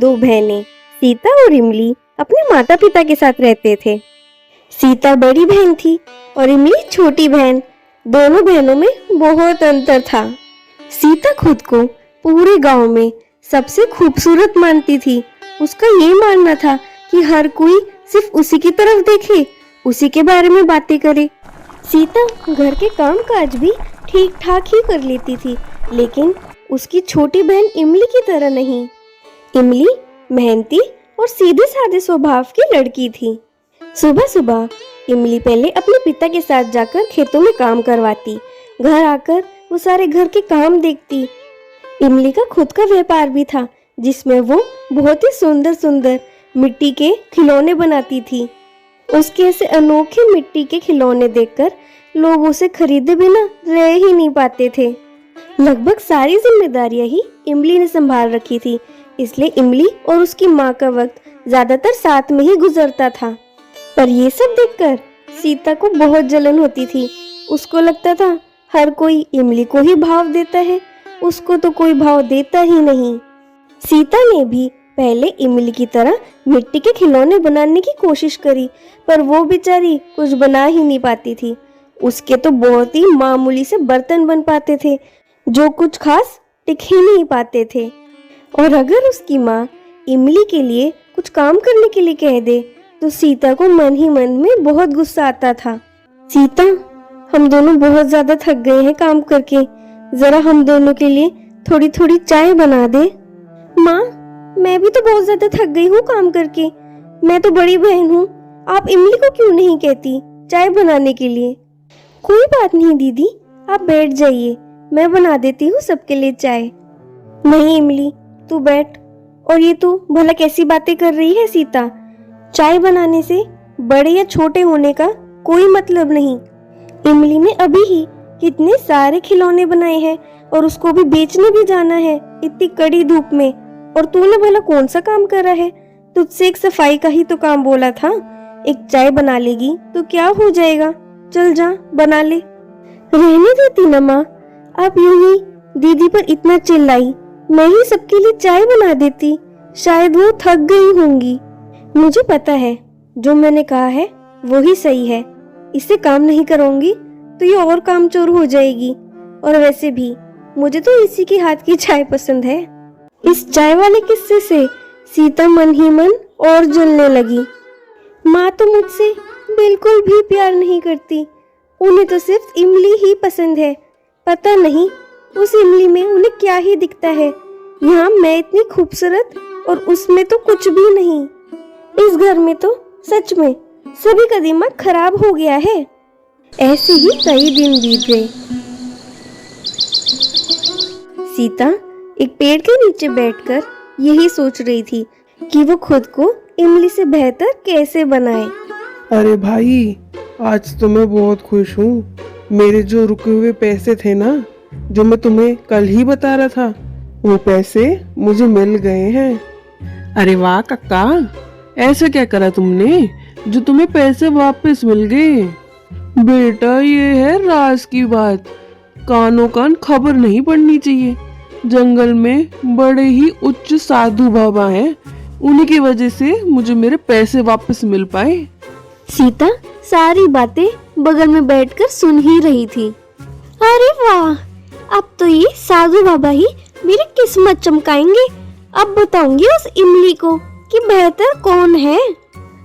दो बहनें सीता और इमली अपने माता पिता के साथ रहते थे। सीता बड़ी बहन थी और इमली छोटी बहन। दोनों बहनों में बहुत अंतर था। सीता खुद को पूरे गांव में सबसे खूबसूरत मानती थी। उसका ये मानना था कि हर कोई सिर्फ उसी की तरफ देखे, उसी के बारे में बातें करे। सीता घर के काम काज भी ठीक ठाक ही कर लेती थी, लेकिन उसकी छोटी बहन इमली की तरह नहीं। इमली मेहनती और सीधे साधे स्वभाव की लड़की थी। सुबह सुबह इमली पहले अपने पिता के साथ जाकर खेतों में काम करवाती। घर आकर वो सारे घर के काम देखती। इमली का खुद का व्यापार भी था, जिसमें वो बहुत ही सुंदर सुंदर मिट्टी के खिलौने बनाती थी। उसके ऐसे अनोखे मिट्टी के खिलौने देखकर लोग उसे खरीदे बिना रह ही नहीं पाते थे। लगभग सारी जिम्मेदारियां ही इमली ने संभाल रखी थी, इसलिए इमली और उसकी माँ का वक्त ज्यादातर साथ में ही गुजरता था। पर ये सब देखकर सीता को बहुत जलन होती थी। उसको लगता था हर कोई इमली को ही भाव देता है, उसको तो कोई भाव देता ही नहीं। सीता ने भी पहले इमली की तरह मिट्टी के खिलौने बनाने की कोशिश करी, पर वो बेचारी कुछ बना ही नहीं पाती थी। उसके तो बहुत ही मामूली से बर्तन बन पाते थे, जो कुछ खास टिक ही नहीं पाते थे। और अगर उसकी माँ इमली के लिए कुछ काम करने के लिए कह दे तो सीता को मन ही मन में बहुत गुस्सा आता था। सीता, हम दोनों बहुत ज्यादा थक गए हैं काम करके, जरा हम दोनों के लिए थोड़ी थोड़ी चाय बना दे। माँ, मैं भी तो बहुत ज्यादा थक गई हूँ काम करके। मैं तो बड़ी बहन हूँ, आप इमली को क्यों नहीं कहती चाय बनाने के लिए? कोई बात नहीं दीदी, आप बैठ जाइए, मैं बना देती हूँ सबके लिए चाय। नहीं इमली, तू बैठ। और ये तू भला कैसी बातें कर रही है सीता? चाय बनाने से बड़े या छोटे होने का कोई मतलब नहीं। इमली ने अभी ही कितने सारे खिलौने बनाए हैं और उसको भी बेचने भी जाना है इतनी कड़ी धूप में। और तूने भला कौन सा काम करा है? तुझसे एक सफाई का ही तो काम बोला था। एक चाय बना लेगी तो क्या हो जाएगा, चल जा बना ले। रहने देती ना माँ, आप यूं ही दीदी पर इतना चिल्लाई, मैं ही सबके लिए चाय बना देती। शायद वो थक गई होंगी। मुझे पता है जो मैंने कहा है वो ही सही है। इससे काम नहीं करूंगी तो ये और कामचोर हो जाएगी। और वैसे भी मुझे तो इसी के हाथ की चाय पसंद है। इस चाय वाले किस्से से सीता मन ही मन और जलने लगी। माँ तो मुझसे बिल्कुल भी प्यार नहीं करती, उन्हें तो सिर्फ इमली ही पसंद है। पता नहीं उस इमली में उन्हें क्या ही दिखता है। यहाँ मैं इतनी खूबसूरत और उसमें तो कुछ भी नहीं। इस घर में तो सच में सभी का दिमाग खराब हो गया है। ऐसे ही कई दिन बीत गए। सीता एक पेड़ के नीचे बैठकर यही सोच रही थी कि वो खुद को इमली से बेहतर कैसे बनाए। अरे भाई, आज तो मैं बहुत खुश हूँ। मेरे जो रुके हुए पैसे थे ना, जो मैं तुम्हें कल ही बता रहा था, वो पैसे मुझे मिल गए हैं। अरे वाह काका, ऐसा क्या करा तुमने जो तुम्हें पैसे वापस मिल गए? बेटा, ये है राज की बात। कानों कान खबर नहीं पड़नी चाहिए। जंगल में बड़े ही उच्च साधु बाबा हैं, उन्हीं की वजह से मुझे मेरे पैसे वापस मिल पाए। सीता सारी बातें बगल में बैठकर सुन ही रही थी। अरे वाह, अब तो ये साधु बाबा ही मेरी किस्मत चमकाएंगे। अब बताऊंगी उस इमली को कि बेहतर कौन है।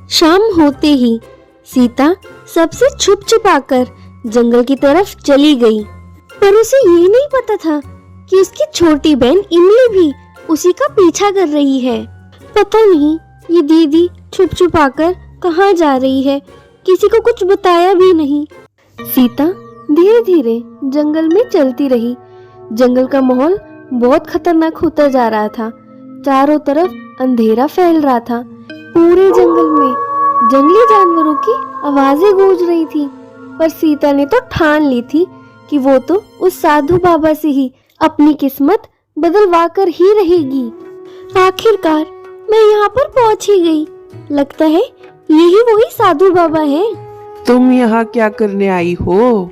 शाम होते ही सीता सबसे छुप छुपाकर जंगल की तरफ चली गई, पर उसे ये नहीं पता था कि उसकी छोटी बहन इमली भी उसी का पीछा कर रही है। पता नहीं ये दीदी छुप छुपाकर कहाँ जा रही है, किसी को कुछ बताया भी नहीं। सीता धीरे धीरे जंगल में चलती रही। जंगल का माहौल बहुत खतरनाक होता जा रहा था। चारों तरफ अंधेरा फैल रहा था। पूरे जंगल में जंगली जानवरों की आवाजें गूंज रही थी। पर सीता ने तो ठान ली थी कि वो तो उस साधु बाबा से ही अपनी किस्मत बदलवा कर ही रहेगी। आखिरकार मैं यहाँ पर पहुँच ही गई। लगता है यही वही साधु बाबा है। तुम यहाँ क्या करने आई हो?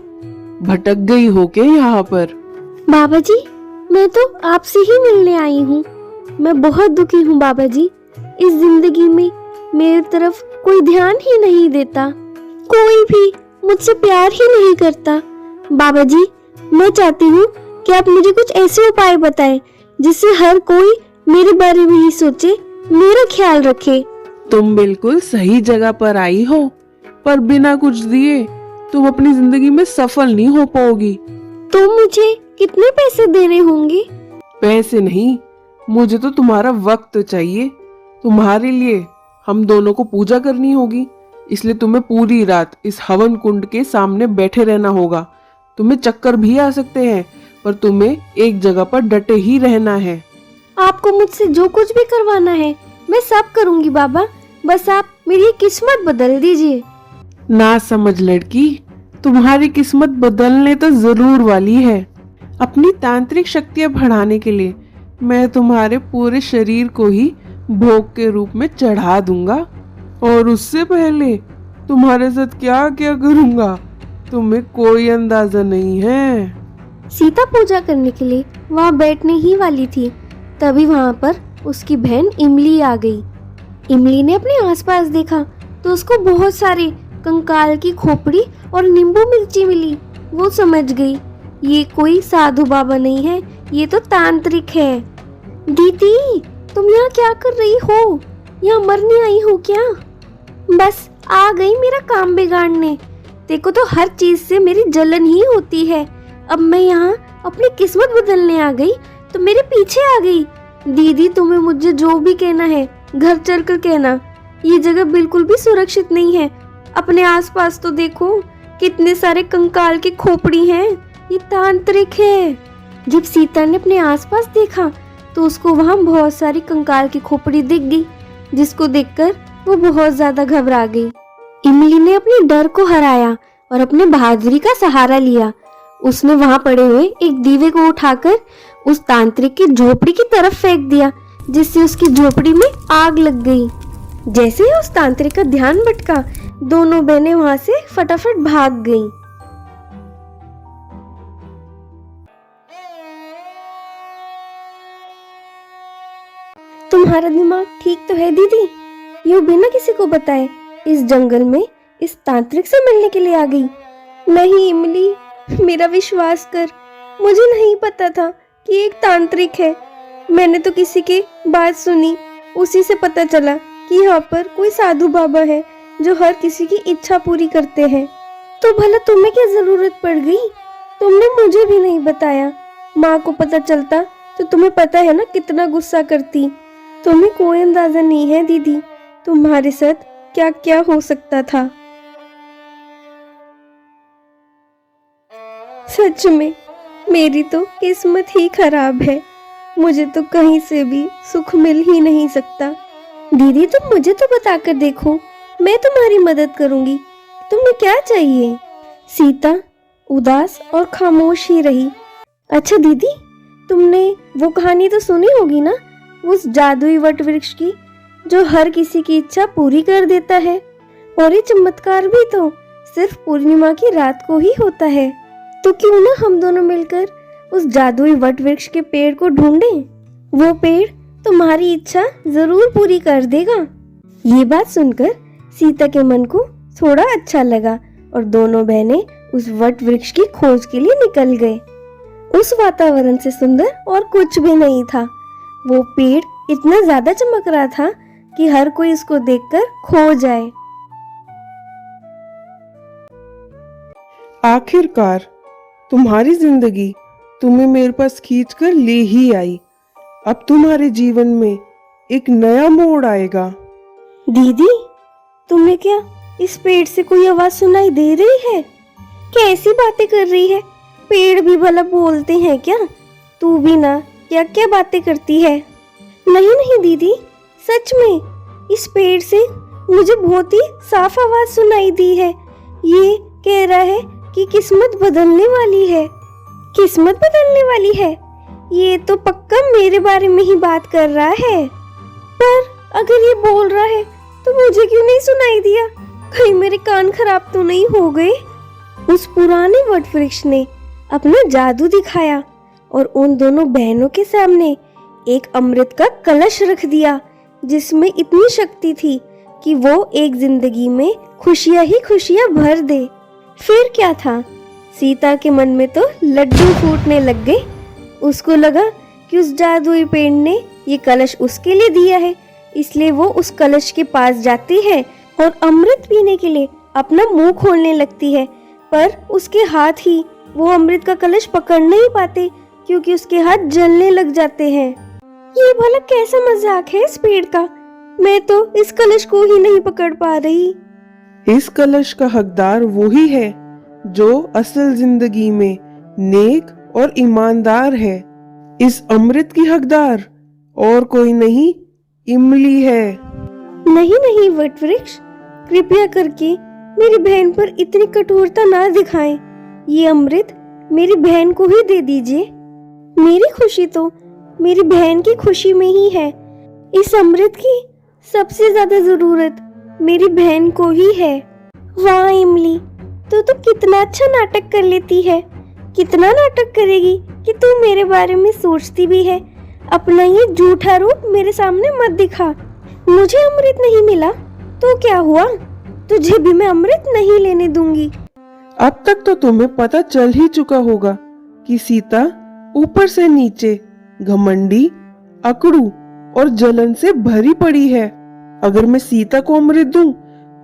भटक गई हो क्या यहाँ पर? बाबा जी, मैं तो आपसे ही मिलने आई हूँ। मैं बहुत दुखी हूँ बाबा जी। इस जिंदगी में मेरी तरफ कोई ध्यान ही नहीं देता, कोई भी मुझसे प्यार ही नहीं करता। बाबा जी, मैं चाहती हूँ कि आप मुझे कुछ ऐसे उपाय बताएं जिससे हर कोई मेरे बारे में ही सोचे, मेरा ख्याल रखे। तुम बिल्कुल सही जगह पर आई हो, पर बिना कुछ दिए तुम अपनी जिंदगी में सफल नहीं हो पाओगी। तो मुझे कितने पैसे देने होंगे? पैसे नहीं, मुझे तो तुम्हारा वक्त चाहिए। तुम्हारे लिए हम दोनों को पूजा करनी होगी, इसलिए तुम्हें पूरी रात इस हवन कुंड के सामने बैठे रहना होगा। तुम्हें चक्कर भी आ सकते हैं, पर तुम्हें एक जगह पर डटे ही रहना है। आपको मुझसे जो कुछ भी करवाना है मैं सब करूंगी बाबा, बस आप मेरी किस्मत बदल दीजिए। ना समझ लड़की, तुम्हारी किस्मत बदलने तो जरूर वाली है। अपनी तांत्रिक शक्तियां बढ़ाने के लिए मैं तुम्हारे पूरे शरीर को ही भोग के रूप में चढ़ा दूंगा, और उससे पहले तुम्हारे साथ क्या क्या करूंगा तुम्हें कोई अंदाजा नहीं है। सीता पूजा करने के लिए वहाँ बैठने ही वाली थी, तभी वहाँ पर उसकी बहन इमली आ गई। इमली ने अपने आसपास देखा तो उसको बहुत सारे कंकाल की खोपड़ी और नींबू मिर्ची मिली। वो समझ गई ये कोई साधु बाबा नहीं है, ये तो तांत्रिक है। दीदी, तुम यहाँ क्या कर रही हो? यहाँ मरने आई हो क्या? बस आ गई मेरा काम बिगाड़ने। देखो तो हर चीज से मेरी जलन ही होती है। अब मैं यहाँ अपनी किस्मत बदलने आ गई तो मेरे पीछे आ गई। दीदी, तुम्हें मुझे जो भी कहना है घर चल कर कहना। ये जगह बिल्कुल भी सुरक्षित नहीं है। अपने आसपास तो देखो, कितने सारे कंकाल की खोपड़ी हैं। ये तांत्रिक है। जब सीता ने अपने आसपास देखा तो उसको वहाँ बहुत सारी कंकाल की खोपड़ी दिख गई, जिसको देखकर वो बहुत ज्यादा घबरा गई। इमली ने अपने डर को हराया और अपने बहादुरी का सहारा लिया। उसने वहाँ पड़े हुए एक दीवे को उठाकर उस तांत्रिक की झोपड़ी की तरफ फेंक दिया, जिससे उसकी झोपड़ी में आग लग गई। जैसे ही उस तांत्रिक का ध्यान भटका, दोनों बहनें वहाँ से फटाफट भाग गईं। तुम्हारा दिमाग ठीक तो है दीदी? यूं बिना किसी को बताए इस जंगल में इस तांत्रिक से मिलने के लिए आ गई। नहीं इमली, मेरा विश्वास कर, मुझे नहीं पता था कि एक तांत्रिक है। मैंने तो किसी की बात सुनी, उसी से पता चला कि यहाँ पर कोई साधु बाबा है जो हर किसी की इच्छा पूरी करते हैं। तो भला तुम्हें क्या जरूरत पड़ गई? तुमने मुझे भी नहीं बताया। माँ को पता चलता तो तुम्हें पता है ना कितना गुस्सा करती। तुम्हें कोई अंदाजा नहीं है दीदी, तुम्हारे साथ क्या क्या हो सकता था। सच में मेरी तो किस्मत ही खराब है। मुझे तो कहीं से भी सुख मिल ही नहीं सकता। दीदी, तुम मुझे तो बताकर देखो, मैं तुम्हारी मदद करूंगी। तुम्हें क्या चाहिए? सीता उदास और खामोश ही रही। अच्छा दीदी, तुमने वो कहानी तो सुनी होगी ना, उस जादुई वट वृक्ष की जो हर किसी की इच्छा पूरी कर देता है। और ये चमत्कार भी तो सिर्फ पूर्णिमा की रात को ही होता है। तो क्यों ना हम दोनों मिलकर उस जादुई वट वृक्ष के पेड़ को ढूंढें? वो पेड़ तुम्हारी इच्छा जरूर पूरी कर देगा। ये बात सुनकर सीता के मन को थोड़ा अच्छा लगा और दोनों बहनें उस वट वृक्ष की खोज के लिए निकल गए। उस वातावरण से सुंदर और कुछ भी नहीं था। वो पेड़ इतना ज्यादा चमक रहा था कि हर कोई इसको देखकर खो जाए। आखिरकार तुम्हारी जिंदगी तुम्हें मेरे पास खींच कर ले ही आई। अब तुम्हारे जीवन में एक नया मोड़ आएगा। दीदी, तुम्हें क्या इस पेड़ से कोई आवाज सुनाई दे रही है? कैसी बातें कर रही है? पेड़ भी भला बोलते हैं क्या? तू भी ना क्या क्या बातें करती है। नहीं नहीं दीदी, सच में इस पेड़ से मुझे बहुत ही साफ आवाज सुनाई दी है। ये कह रहा है कि किस्मत बदलने वाली है। किस्मत बदलने वाली है? ये तो पक्का मेरे बारे में ही बात कर रहा है। पर अगर ये बोल रहा है तो मुझे क्यों नहीं सुनाई दिया? कहीं मेरे कान खराब तो नहीं हो गए? उस पुराने वट वृक्ष ने अपना जादू दिखाया और उन दोनों बहनों के सामने एक अमृत का कलश रख दिया जिसमें इतनी शक्ति थी कि वो एक जिंदगी में खुशियां ही खुशियां भर दे। फिर क्या था, सीता के मन में तो लड्डू फूटने लग गए। उसको लगा कि उस जादुई पेड़ ने ये कलश उसके लिए दिया है, इसलिए वो उस कलश के पास जाती है और अमृत पीने के लिए अपना मुंह खोलने लगती है। पर उसके हाथ ही वो अमृत का कलश पकड़ नहीं पाते क्योंकि उसके हाथ जलने लग जाते हैं। ये भला कैसा मजाक है इस पेड़ का, मैं तो इस कलश को ही नहीं पकड़ पा रही। इस कलश का हकदार वही है जो असल जिंदगी में नेक और ईमानदार है। इस अमृत की हकदार और कोई नहीं, इमली है। नहीं नहीं वटवृक्ष, कृपया करके मेरी बहन पर इतनी कठोरता ना दिखाएं। ये अमृत मेरी बहन को ही दे दीजिए। मेरी खुशी तो मेरी बहन की खुशी में ही है। इस अमृत की सबसे ज्यादा जरूरत मेरी बहन को ही है। वाह इमली, तू तो कितना अच्छा नाटक कर लेती है। कितना नाटक करेगी कि तू मेरे बारे में सोचती भी है। अपना ये झूठा रूप मेरे सामने मत दिखा। मुझे अमृत नहीं मिला तो क्या हुआ, तुझे भी मैं अमृत नहीं लेने दूंगी। अब तक तो तुम्हें पता चल ही चुका होगा कि सीता ऊपर से नीचे घमंडी, अकड़ू और जलन से भरी पड़ी है। अगर मैं सीता को अमृत दूं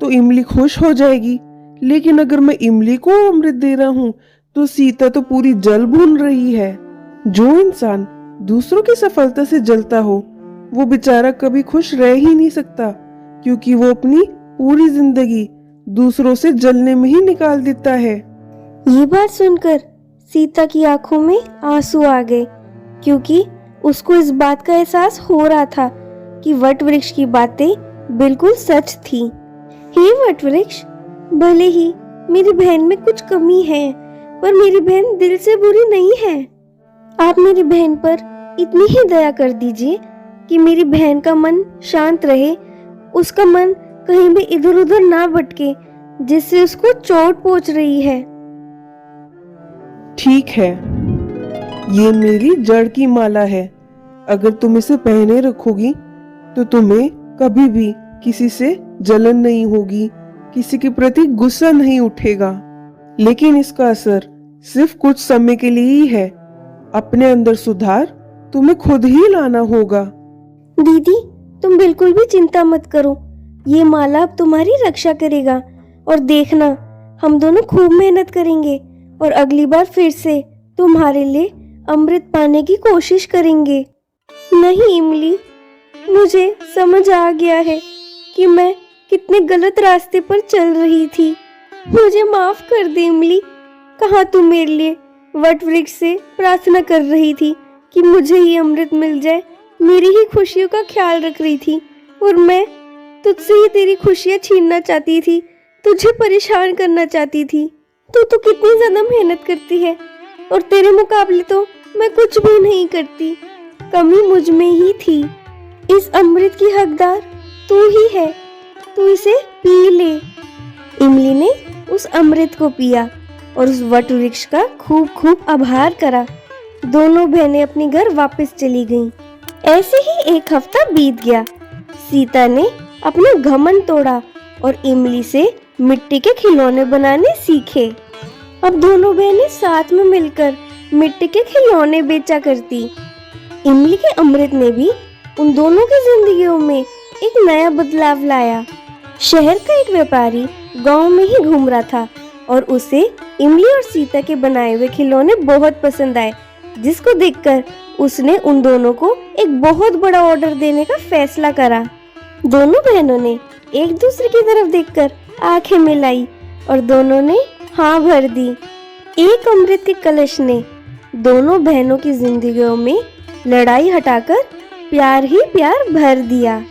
तो इमली खुश हो जाएगी, लेकिन अगर मैं इमली को अमृत दे रहा हूं तो सीता तो पूरी जल भून रही है। जो इंसान दूसरों की सफलता से जलता हो वो बेचारा कभी खुश रह ही नहीं सकता, क्योंकि वो अपनी पूरी जिंदगी दूसरों से जलने में ही निकाल देता है। ये बात सुनकर सीता की आंखों में आंसू आ गए, क्योंकि उसको इस बात का एहसास हो रहा था कि वट वृक्ष की बातें बिल्कुल सच थी। हे वट वृक्ष, भले ही मेरी बहन में कुछ कमी है, पर मेरी बहन दिल से बुरी नहीं है। आप मेरी बहन पर इतनी ही दया कर दीजिए कि मेरी बहन का मन शांत रहे, उसका मन कहीं भी इधर उधर ना भटके जिससे उसको चोट पहुंच रही है। ठीक है, ये मेरी जड़ की माला है। अगर तुम इसे पहने रखोगी तो तुम्हें कभी भी किसी से जलन नहीं होगी, किसी के प्रति गुस्सा नहीं उठेगा। लेकिन इसका असर सिर्फ कुछ समय के लिए ही है। अपने अंदर सुधार तुम्हें खुद ही लाना होगा। दीदी, तुम बिल्कुल भी चिंता मत करो, ये माला अब तुम्हारी रक्षा करेगा। और देखना, हम दोनों खूब मेहनत करेंगे और अगली बार फिर से तुम्हारे लिए अमृत पाने की कोशिश करेंगे। नहीं इमली, मुझे समझ आ गया है कि मैं कितने गलत रास्ते पर चल रही थी। मुझे माफ कर दे इमली। कहाँ तू मेरे लिए वट वृक्ष से प्रार्थना कर रही थी कि मुझे ही अमृत मिल जाए, मेरी ही खुशियों का ख्याल रख रही थी, और मैं तुझसे ही तेरी खुशियां छीनना चाहती थी, तुझे परेशान करना चाहती थी। तू तो कितनी ज्यादा मेहनत करती है और तेरे मुकाबले तो मैं कुछ भी नहीं करती। कमी मुझ में ही थी। इस अमृत की हकदार तू ही है, तू इसे पी ले। इमली ने उस अमृत को पिया और उस वट वृक्ष का खूब खूब आभार करा। दोनों बहनें अपने घर वापस चली गईं। ऐसे ही एक हफ्ता बीत गया। सीता ने अपना घमंड तोड़ा और इमली से मिट्टी के खिलौने बनाने सीखे। अब दोनों बहनें साथ में मिलकर मिट्टी के खिलौने बेचा करती। इमली के अमृत ने भी उन दोनों की जिंदगियों में एक नया बदलाव लाया। शहर का एक व्यापारी गांव में ही घूम रहा था और उसे इमली और सीता के बनाए हुए खिलौने बहुत पसंद आए, जिसको देखकर उसने उन दोनों को एक बहुत बड़ा ऑर्डर देने का फैसला करा। दोनों बहनों ने एक दूसरे की तरफ देखकर आंखें मिलाई और दोनों ने हाँ भर दी। एक अमृत के कलश ने दोनों बहनों की जिंदगियों में लड़ाई हटाकर प्यार ही प्यार भर दिया।